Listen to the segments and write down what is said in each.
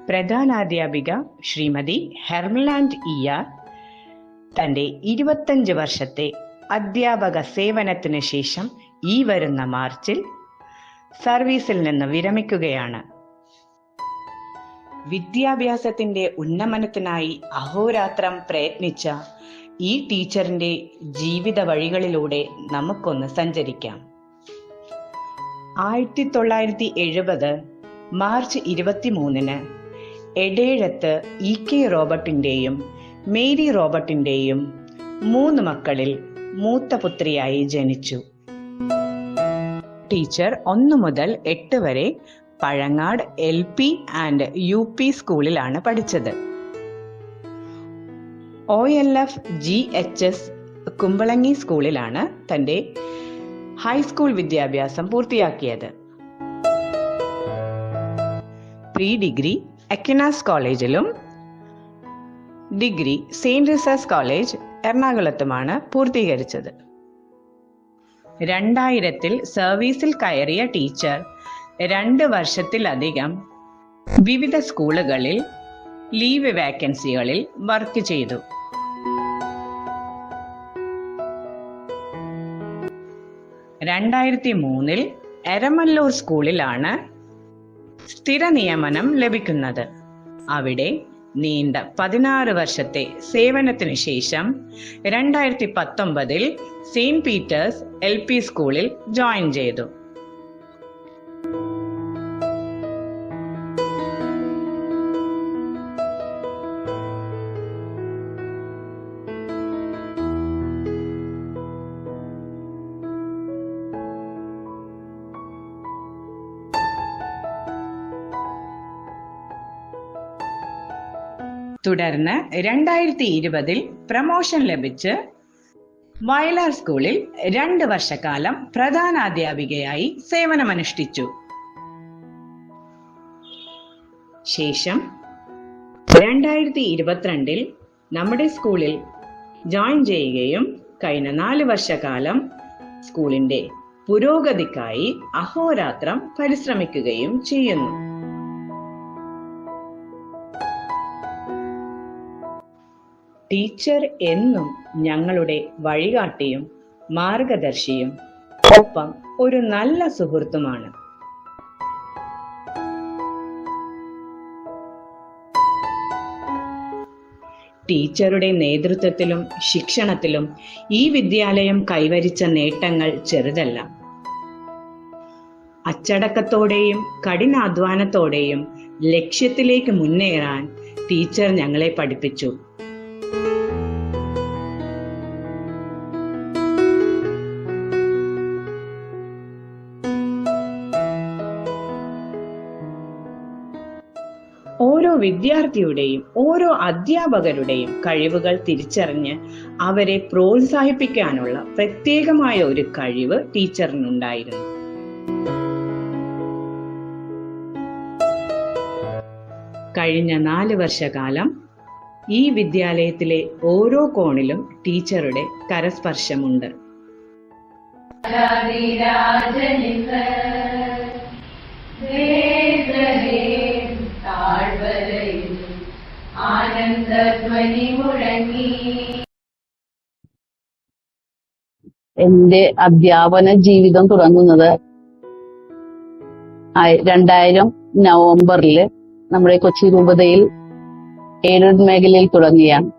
പ്രധാനാധ്യാപിക Shrimati ഹെർമിലാൻഡ് ear തൻ്റെ 25 വർഷത്തെ അധ്യാപക സേവനത്തിന് ശേഷം ഈ വരുന്ന മാർച്ചിൽ സർവീസിൽ നിന്ന് വിരമിക്കുകയാണ്. വിദ്യാഭ്യാസത്തിൻ്റെ ഉന്നമനത്തിനായി അഹോരാത്രം പ്രയത്നിച്ച ഈ ടീച്ചറിൻ്റെ ജീവിത വഴികളിലൂടെ നമുക്കൊന്ന് സഞ്ചരിക്കാം. 1970 മാർച്ച് 23 എടേഴത്ത് EK റോബർട്ടിൻ്റെയും മേരി റോബർട്ടിൻ്റെയും 3 മക്കളിൽ മൂത്ത പുത്രിയായി ജനിച്ചു. ടീച്ചർ 1 മുതൽ 8 വരെ പഴങ്ങാട് LP ആൻഡ് UP സ്കൂളിലാണ് പഠിച്ചത്. OLF GHS കുമ്പളങ്ങി സ്കൂളിലാണ് തൻ്റെ ഹൈസ്കൂൾ വിദ്യാഭ്യാസം പൂർത്തിയാക്കിയത്. പ്രീ ഡിഗ്രി അക്വിനാസ് കോളേജിലും ഡിഗ്രി സെയിൻറ് റിസസ് കോളേജ് എറണാകുളത്തുമാണ് പൂർത്തീകരിച്ചത്. 2000 സർവീസിൽ കയറിയ ടീച്ചർ 2 വർഷത്തിലധികം വിവിധ സ്കൂളുകളിൽ ലീവ് വേക്കൻസികളിൽ വർക്ക് ചെയ്തു. 2003 എരമല്ലൂർ സ്കൂളിലാണ് സ്ഥിര നിയമനം ലഭിക്കുന്നത്. അവിടെ നീണ്ട 16 വർഷത്തെ സേവനത്തിനു ശേഷം 2019 സെയിന്റ് പീറ്റേഴ്സ് LP സ്കൂളിൽ ജോയിൻ ചെയ്തു. തുടർന്ന് 2020 പ്രമോഷൻ ലഭിച്ച് വയലാർ സ്കൂളിൽ 2 വർഷക്കാലം പ്രധാനാധ്യാപികയായി സേവനമനുഷ്ഠിച്ചു. ശേഷം 2022 നമ്മുടെ സ്കൂളിൽ ജോയിൻ ചെയ്യുകയും കഴിഞ്ഞ 4 വർഷക്കാലം സ്കൂളിന്റെ പുരോഗതിക്കായി അഹോരാത്രം പരിശ്രമിക്കുകയും ചെയ്യുന്നു. ടീച്ചർ എന്നും ഞങ്ങളുടെ വഴികാട്ടിയും മാർഗദർശിയും ഒപ്പം ഒരു നല്ല സുഹൃത്തുമാണ്. ടീച്ചറുടെ നേതൃത്വത്തിലും ശിക്ഷണത്തിലും ഈ വിദ്യാലയം കൈവരിച്ച നേട്ടങ്ങൾ ചെറുതല്ല. അച്ചടക്കത്തോടെയും കഠിനാധ്വാനത്തോടെയും ലക്ഷ്യത്തിലേക്ക് മുന്നേറാൻ ടീച്ചർ ഞങ്ങളെ പഠിപ്പിച്ചു. ഓരോ വിദ്യാർത്ഥിയുടെയും ഓരോ അധ്യാപകരുടെയും കഴിവുകൾ തിരിച്ചറിഞ്ഞ് അവരെ പ്രോത്സാഹിപ്പിക്കാനുള്ള പ്രത്യേകമായ ഒരു കഴിവ് ടീച്ചറിനുണ്ടായിരുന്നു. കഴിഞ്ഞ 4 വർഷക്കാലം ഈ വിദ്യാലയത്തിലെ ഓരോ കോണിലും ടീച്ചറുടെ കരസ്പർശമുണ്ട്. എന്റെ അധ്യാപന ജീവിതം തുടങ്ങുന്നത് 2000 നവംബറിൽ നമ്മുടെ കൊച്ചി രൂപതയിൽ എയ്ഡഡ് മേഖലയിൽ തുടങ്ങിയാണ്.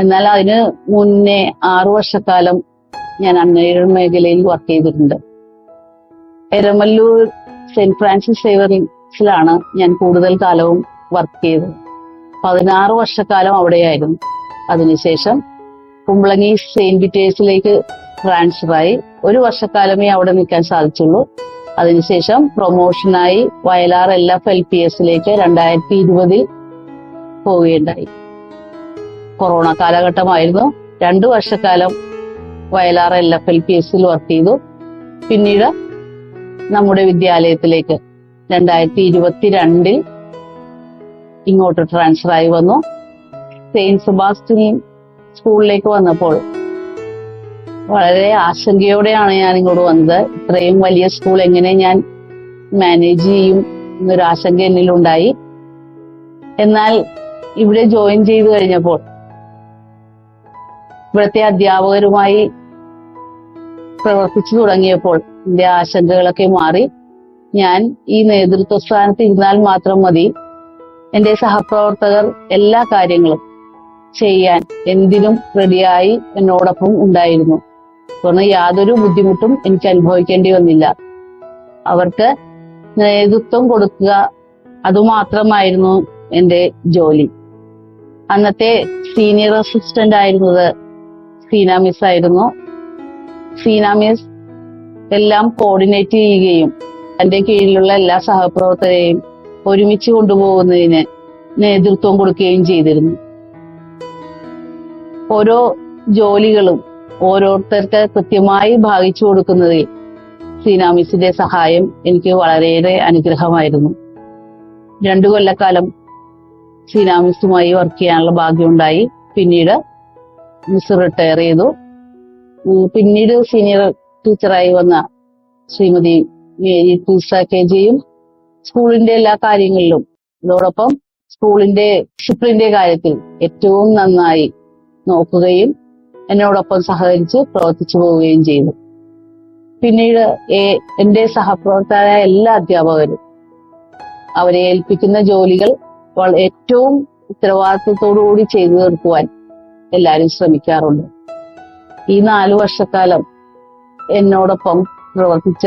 എന്നാൽ അതിന് മുന്നേ 6 വർഷക്കാലം ഞാൻ അൺഎയ്ഡഡ് മേഖലയിൽ വർക്ക് ചെയ്തിട്ടുണ്ട്. എരമല്ലൂർ സെന്റ് ഫ്രാൻസിസ് സേവറിസിലാണ് ഞാൻ കൂടുതൽ കാലവും വർക്ക് ചെയ്തത്. 16 വർഷക്കാലം അവിടെയായിരുന്നു. അതിനുശേഷം കുമ്പളങ്ങി സെയിന്റ് പീറ്റേഴ്സിലേക്ക് ട്രാൻസ്ഫറായി 1 വർഷക്കാലമേ അവിടെ നിൽക്കാൻ സാധിച്ചുള്ളൂ. അതിനുശേഷം പ്രൊമോഷനായി വയലാർ LFLPSലേക്ക് 2020 പോവുകയുണ്ടായി. കൊറോണ കാലഘട്ടമായിരുന്നു. 2 വർഷക്കാലം വയലാർ LFLPSൽ വർക്ക് ചെയ്തു. പിന്നീട് നമ്മുടെ വിദ്യാലയത്തിലേക്ക് 2022 ഇങ്ങോട്ട് ട്രാൻസ്ഫറായി വന്നു. സെയിന്റ് സെബാസ്റ്റ്യൻ സ്കൂളിലേക്ക് വന്നപ്പോൾ വളരെ ആശങ്കയോടെയാണ് ഞാൻ ഇങ്ങോട്ട് വന്നത്. ഇത്രയും വലിയ സ്കൂൾ എങ്ങനെ ഞാൻ മാനേജ് ചെയ്യും എന്നൊരു ആശങ്ക എന്നിലുണ്ടായി. എന്നാൽ ഇവിടെ ജോയിൻ ചെയ്തു കഴിഞ്ഞപ്പോൾ ഇവിടുത്തെ അധ്യാപകരുമായി പ്രവർത്തിച്ചു തുടങ്ങിയപ്പോൾ എന്റെ ആശങ്കകളൊക്കെ മാറി. ഞാൻ ഈ നേതൃത്വ സ്ഥാനത്ത് ഇരുന്നാൽ മാത്രം മതി, എന്റെ സഹപ്രവർത്തകർ എല്ലാ കാര്യങ്ങളും ചെയ്യാൻ എന്തിനും റെഡിയായി എന്നോടൊപ്പം ഉണ്ടായിരുന്നു. കാരണം യാതൊരു ബുദ്ധിമുട്ടും എനിക്ക് അനുഭവിക്കേണ്ടി വന്നില്ല. അവർക്ക് നേതൃത്വം കൊടുക്കുക, അതുമാത്രമായിരുന്നു എന്റെ ജോലി. അന്നത്തെ സീനിയർ അസിസ്റ്റന്റ് ആയിരുന്നത് സീന മിസ് ആയിരുന്നു. സീന മിസ് എല്ലാം കോർഡിനേറ്റ് ചെയ്യുകയും തന്റെ കീഴിലുള്ള എല്ലാ സഹപ്രവർത്തകരെയും ഒരുമിച്ച് കൊണ്ടുപോകുന്നതിന് നേതൃത്വം കൊടുക്കുകയും ചെയ്തിരുന്നു. ഓരോ ജോലികളും ഓരോരുത്തർക്ക് കൃത്യമായി ഭാഗിച്ചു കൊടുക്കുന്നതിൽ സീന മിസ്സിന്റെ സഹായം എനിക്ക് വളരെയേറെ അനുഗ്രഹമായിരുന്നു. 2 കൊല്ലക്കാലം സീന മിസ്സുമായി വർക്ക് ചെയ്യാനുള്ള ഭാഗ്യമുണ്ടായി. പിന്നീട് മിസ് റിട്ടയർ ചെയ്തു. പിന്നീട് സീനിയർ ടീച്ചറായി വന്ന ശ്രീമതി മേരി ടൂസ KGയും സ്കൂളിന്റെ എല്ലാ കാര്യങ്ങളിലും അതോടൊപ്പം സ്കൂളിന്റെ ഡിസിപ്ലിന്റെ കാര്യത്തിൽ ഏറ്റവും നന്നായി നോക്കുകയും എന്നോടൊപ്പം സഹകരിച്ച് പ്രവർത്തിച്ചു പോവുകയും ചെയ്തു. പിന്നീട് എന്റെ സഹപ്രവർത്തകരായ എല്ലാ അധ്യാപകരും അവരെ ഏൽപ്പിക്കുന്ന ജോലികൾ ഏറ്റവും ഉത്തരവാദിത്വത്തോടുകൂടി ചെയ്തു തീർക്കുവാൻ എല്ലാവരും ശ്രമിക്കാറുണ്ട്. ഈ 4 വർഷക്കാലം എന്നോടൊപ്പം പ്രവർത്തിച്ച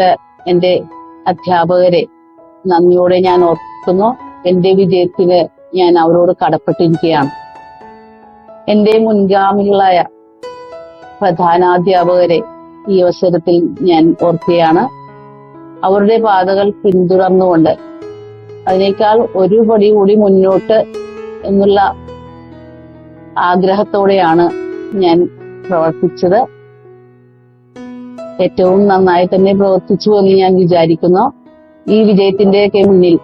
എന്റെ അധ്യാപകരെ നന്ദിയോടെ ഞാൻ ഓർക്കുന്നു. എന്റെ വിജയത്തിന് ഞാൻ അവരോട് കടപ്പെട്ടിരിക്കുകയാണ്. എന്റെ മുൻഗാമികളായ പ്രധാനാധ്യാപകരെ ഈ അവസരത്തിൽ ഞാൻ ഓർക്കുകയാണ്. അവരുടെ പാതകൾ പിന്തുടർന്നുകൊണ്ട് അതിനേക്കാൾ ഒരു പടി കൂടി മുന്നോട്ട് എന്നുള്ള ആഗ്രഹത്തോടെയാണ് ഞാൻ പ്രവർത്തിച്ചത്. ഏറ്റവും നന്നായി തന്നെ പ്രവർത്തിച്ചു എന്ന് ഞാൻ വിചാരിക്കുന്നു. ഈ വിജയത്തിന്റെയൊക്കെ മുന്നിൽ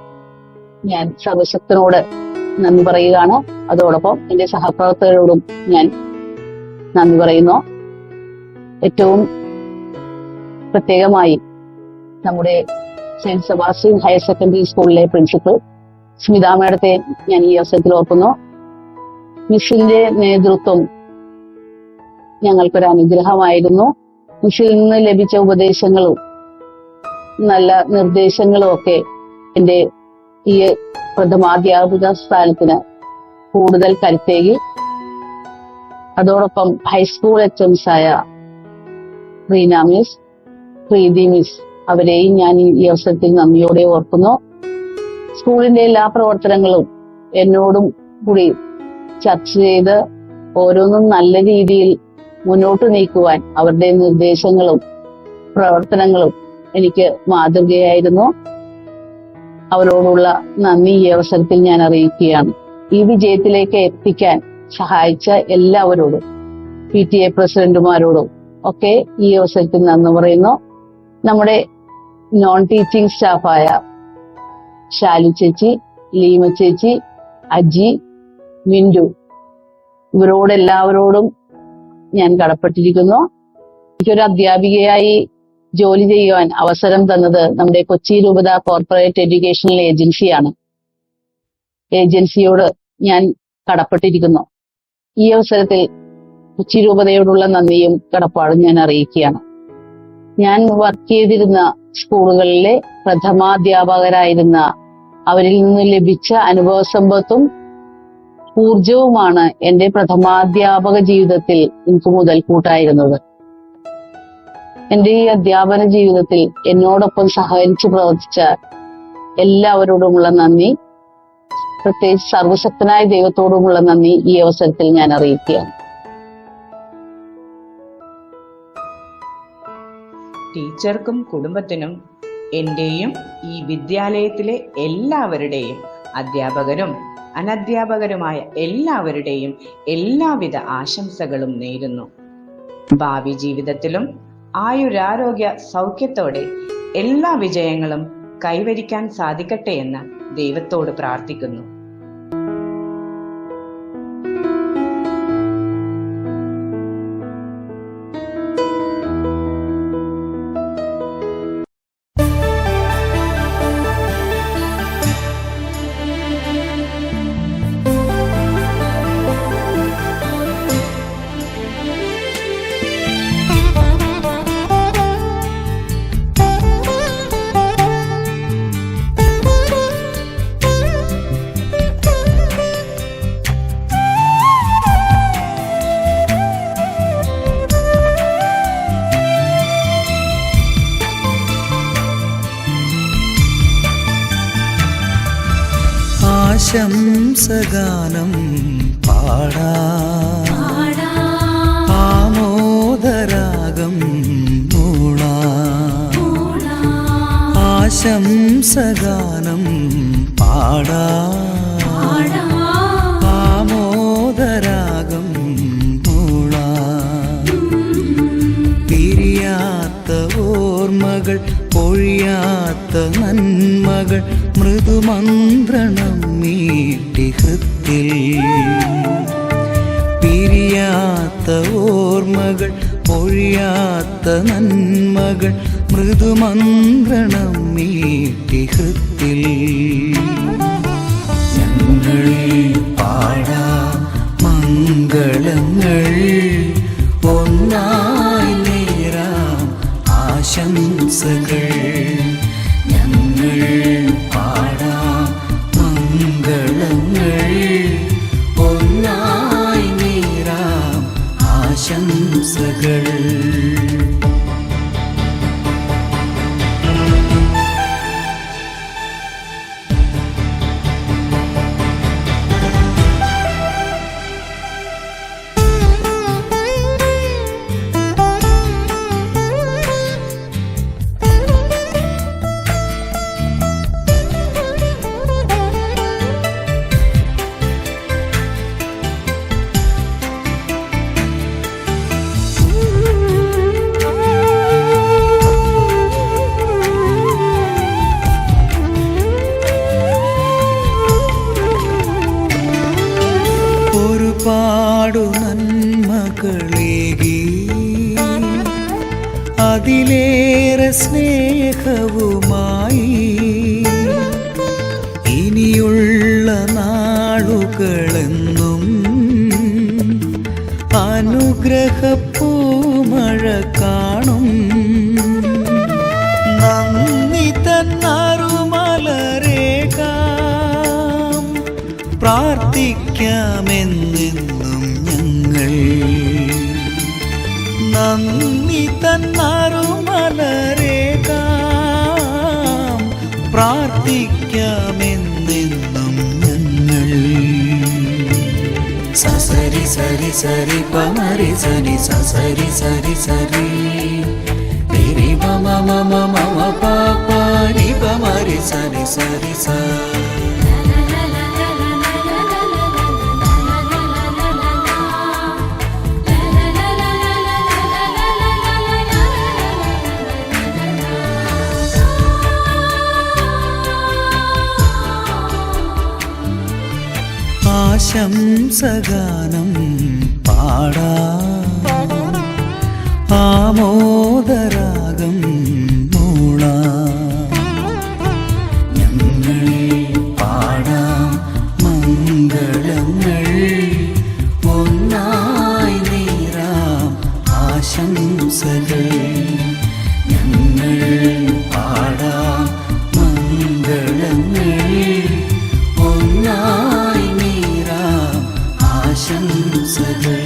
ഞാൻ സർവശക്തനോട് നന്ദി പറയുകയാണ്. അതോടൊപ്പം എന്റെ സഹപ്രവർത്തകരോടും ഞാൻ നന്ദി പറയുന്നു. ഏറ്റവും പ്രത്യേകമായി നമ്മുടെ സെന്റ് സെബാസ്റ്റ്യൻ ഹയർ സെക്കൻഡറി സ്കൂളിലെ പ്രിൻസിപ്പൽ സ്മിത മേഡത്തെ ഞാൻ ഈ അവസരത്തിൽ ഓർക്കുന്നു. മിസ്സിന്റെ നേതൃത്വം ഞങ്ങൾക്കൊരു അനുഗ്രഹമായിരുന്നു. മിസ്സിൽ നിന്ന് ലഭിച്ച ഉപദേശങ്ങളും നല്ല നിർദ്ദേശങ്ങളും ഒക്കെ എന്റെ ഈ പ്രഥമാധ്യാപക സ്ഥാനത്തിന് കൂടുതൽ കരുത്തേകി. അതോടൊപ്പം ഹൈസ്കൂൾ HMs ആയ റീന മിസ്, പ്രീതി മിസ്, അവരെയും ഞാൻ ഈ അവസരത്തിൽ നന്ദിയോടെ ഓർക്കുന്നു. സ്കൂളിന്റെ എല്ലാ പ്രവർത്തനങ്ങളും എന്നോടും കൂടി ചർച്ച ചെയ്ത് ഓരോന്നും നല്ല രീതിയിൽ മുന്നോട്ട് നീക്കുവാൻ അവരുടെ നിർദ്ദേശങ്ങളും പ്രവർത്തനങ്ങളും എനിക്ക് മാതൃകയായിരുന്നു. അവരോടുള്ള നന്ദി ഈ അവസരത്തിൽ ഞാൻ അറിയിക്കുകയാണ്. ഈ വിജയത്തിലേക്ക് എത്തിക്കാൻ സഹായിച്ച എല്ലാവരോടും PTA പ്രസിഡന്റുമാരോടും ഒക്കെ ഈ അവസരത്തിൽ നന്ദി പറയുന്നു. നമ്മുടെ നോൺ ടീച്ചിങ് സ്റ്റാഫായ ശാലു ചേച്ചി, ലീമ ചേച്ചി, അജി, മിന്റു, ഇവരോടെല്ലാവരോടും ഞാൻ കടപ്പെട്ടിരിക്കുന്നു. എനിക്കൊരു അധ്യാപികയായി ജോലി ചെയ്യുവാൻ അവസരം തന്നത് നമ്മുടെ കൊച്ചി രൂപത കോർപ്പറേറ്റ് എഡ്യൂക്കേഷണൽ ഏജൻസിയാണ്. ഏജൻസിയോട് ഞാൻ കടപ്പെട്ടിരിക്കുന്നു. ഈ അവസരത്തിൽ കൊച്ചി രൂപതയോടുള്ള നന്ദിയും കടപ്പാടും ഞാൻ അറിയിക്കുകയാണ്. ഞാൻ വർക്ക് ചെയ്തിരുന്ന സ്കൂളുകളിലെ പ്രഥമാധ്യാപകരായിരുന്ന അവരിൽ നിന്ന് ലഭിച്ച അനുഭവ സമ്പത്തും ഊർജവുമാണ് എന്റെ പ്രഥമാധ്യാപക ജീവിതത്തിൽ എനിക്ക് മുതൽക്കൂട്ടായിരുന്നത്. എന്റെ ഈ അധ്യാപന ജീവിതത്തിൽ എന്നോടൊപ്പം സഹകരിച്ച് പ്രവർത്തിച്ച എല്ലാവരോടുമുള്ള നന്ദി, പ്രത്യേകിച്ച് സർവശക്തനായ ദൈവത്തോടുമുള്ള നന്ദി ഈ അവസരത്തിൽ ഞാൻ അറിയിക്കുകയാണ്. ടീച്ചർക്കും കുടുംബത്തിനും എന്റെയും ഈ വിദ്യാലയത്തിലെ എല്ലാവരുടെയും, അധ്യാപകരും അനധ്യാപകരുമായ എല്ലാവരുടെയും എല്ലാവിധ ആശംസകളും നേരുന്നു. ഭാവി ജീവിതത്തിലും ആയുരാരോഗ്യ സൗഖ്യത്തോടെ എല്ലാ വിജയങ്ങളും കൈവരിക്കാൻ സാധിക്കട്ടെ എന്ന് ദൈവത്തോട് പ്രാർത്ഥിക്കുന്നു. ആശംസഗാനം പാടാം, ആമോദരാഗം മൂളാം. ആശംസഗാനം പാടാം, ആമോദരാഗം മൂളാം. പിരിയാത്ത ഓർമ്മകൾ, പൊഴിയാത്ത നന്മകൾ, മൃദുമന്ത്രണം മീട്ടി ഹൃത്തിൽ. പിരിയാത്ത ഓർമ്മകൾ, പൊഴിയാത്ത നന്മകൾ, മൃദുമന്ത്രണം മീട്ടി ഹൃത്തിൽ. ഞങ്ങൾ പാടാം മംഗളങ്ങൾ, ഒന്നായി നേരാം ആശംസകൾ. ഞങ്ങൾ പാടാം മംഗളങ്ങൾ, ഒന്നായി നേരാം ആശംസകൾ. ഒരുപാടു നന്മകളേകി, അതിലേറെ സ്നേഹവുമായി ഇനിയുള്ള നാളുകളെന്നും അനുഗ്രഹപ്പൂമഴ കാണും. നന്ദി തന്നറുമലരേകാം, പ്രാർത്ഥിക്കാമെന്നെന്നും ഞങ്ങൾ. നന്ദി തന്നറുമലരേകാം, പ്രാർത്ഥിക്കാമെന്നെന്നും ഞങ്ങൾ. സസരി സരി സരി പമരി സനി സസരി സരി സരി രി മമ മമ മമ പാപ രി പമരി സരി സരി സ. ആശംസഗാനം പാടാം, ആമോദരാഗം മൂളാം. ഞങ്ങൾ പാടാം മംഗളങ്ങൾ, ഒന്നായി നേരാം ആശംസകൾ. ഞങ്ങൾ പാടാം മംഗളങ്ങൾ, ഒന്നായി നേരാം ആശംസകൾ.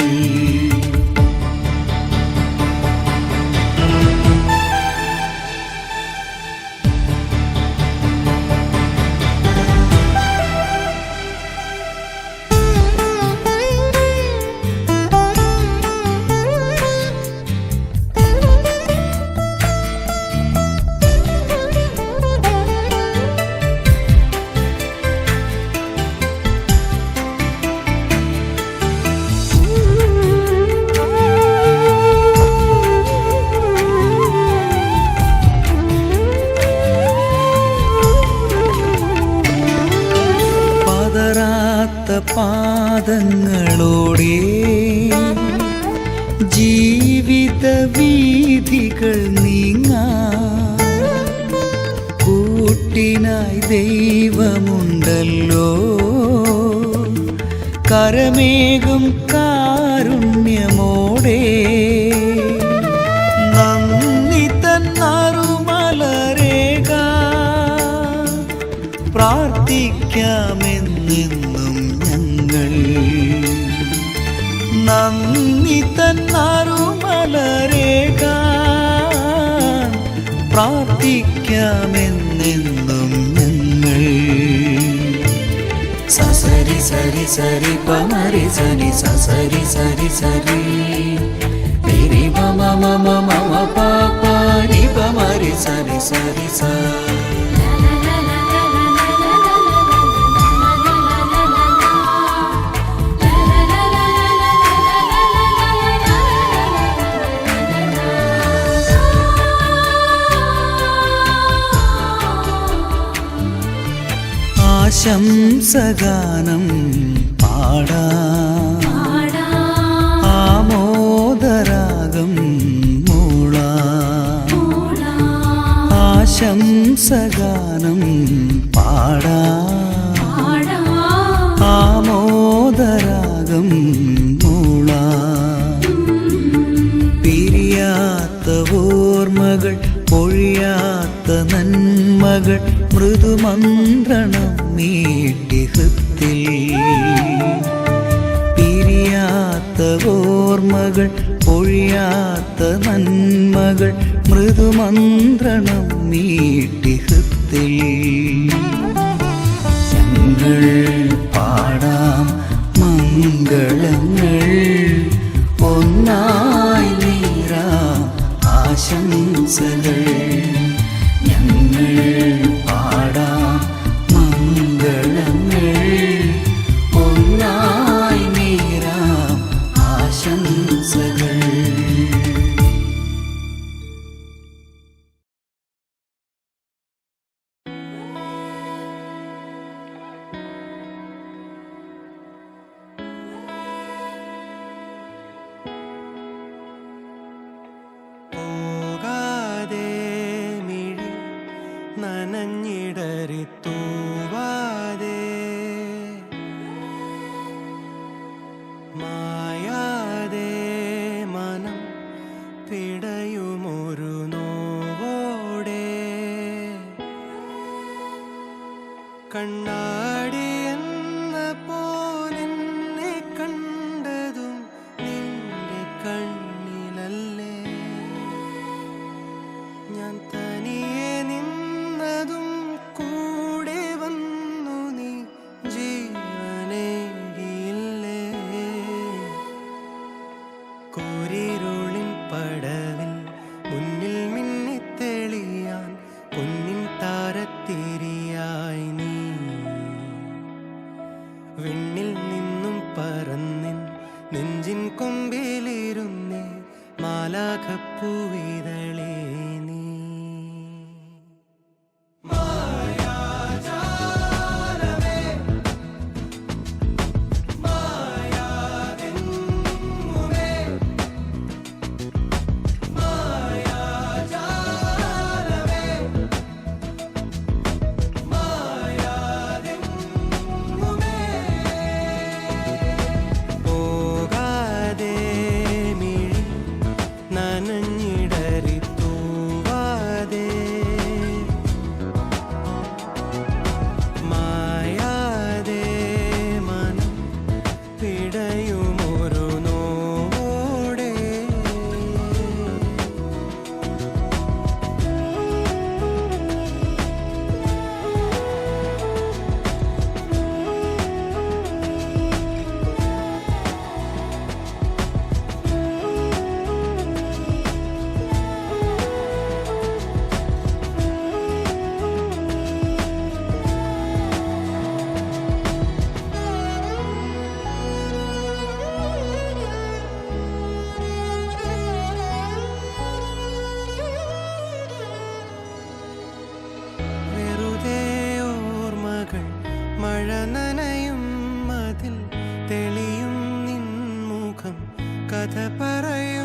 പാദങ്ങളോടെ ജീവിത വീഥികൾ നീങ്ങാൻ കൂട്ടിനായി ദൈവമുണ്ടല്ലോ. കരമേകും കാരുണ്യമോടെ നന്ദി തന്നറുമലരേകാം, പ്രാർത്ഥിക്കാമെന്നെന്നും ഞങ്ങൾ. നന്ദി തന്നറുമലരേകാം, പ്രാർത്ഥിക്കാമെന്നെന്നും ഞങ്ങൾ. സരി സരി പമരി സനി സ സരി സരി സരി രി മമ മമ മമ പാപ രി പമരി സരി സരി സ. ആശംസഗാനം പാടാം, ആമോദരാഗം മൂളാം. ആശംസഗാനം പാടാം, ആമോദരാഗം മൂളാം. പിരിയാത്ത ഓർമ്മകൾ പൊഴിയാത്ത നന്മകൾ മൃദുമന്ത്രണം നീട്ടി ഹൃത്തിൽ. പിരിയാത്ത ഓർമ്മകൾ പൊഴിയാത്ത നന്മകൾ മൃദുമന്ത്രണം നീട്ടി ഹൃത്തിൽ. ഞങ്ങൾ പാടാം മംഗളങ്ങൾ, ഒന്നായി നീരാം ആശംസകൾ. ഞങ്ങൾ പാടാം മംഗളങ്ങൾ, ഒന്നായി നീരാം ആശംസകൾ. നനഞ്ഞിടറിത്തൂവാതെ മായാതെ മനം പിടയുമൊരു നോവോടെ കണ്ണാടി എന്ന പോലെന്നെ കണ്ടതും നിന്റെ കണ്ണിലല്ലേ. ഞാൻ തനിയെ നിന്നതും കൂടെ വന്നു നീ ജീവനേകിയില്ലേ. കോരിരുളിൻ പടവിൽ മുന്നിൽ മിന്നിത്തെളിയാൻ പൊന്നിൻ താരത്തിരിയായി നീ. വിണ്ണിൽ നിന്നും പറന്നിൻ നെഞ്ചിൻ കൊമ്പിലിരുന്നേ മാലാഖപ്പൂവിതളേ നീ. പോകാതെ മിഴി നനഞ്ഞിടറിത്തൂവാതെ മായാതെ മനം പിടയുമൊരു നോവോടെ. വെറുതെ ഓർമ്മകൾ മഴ നനയും മതിൽ തെളിയും നിൻമുഖം കഥ പറയും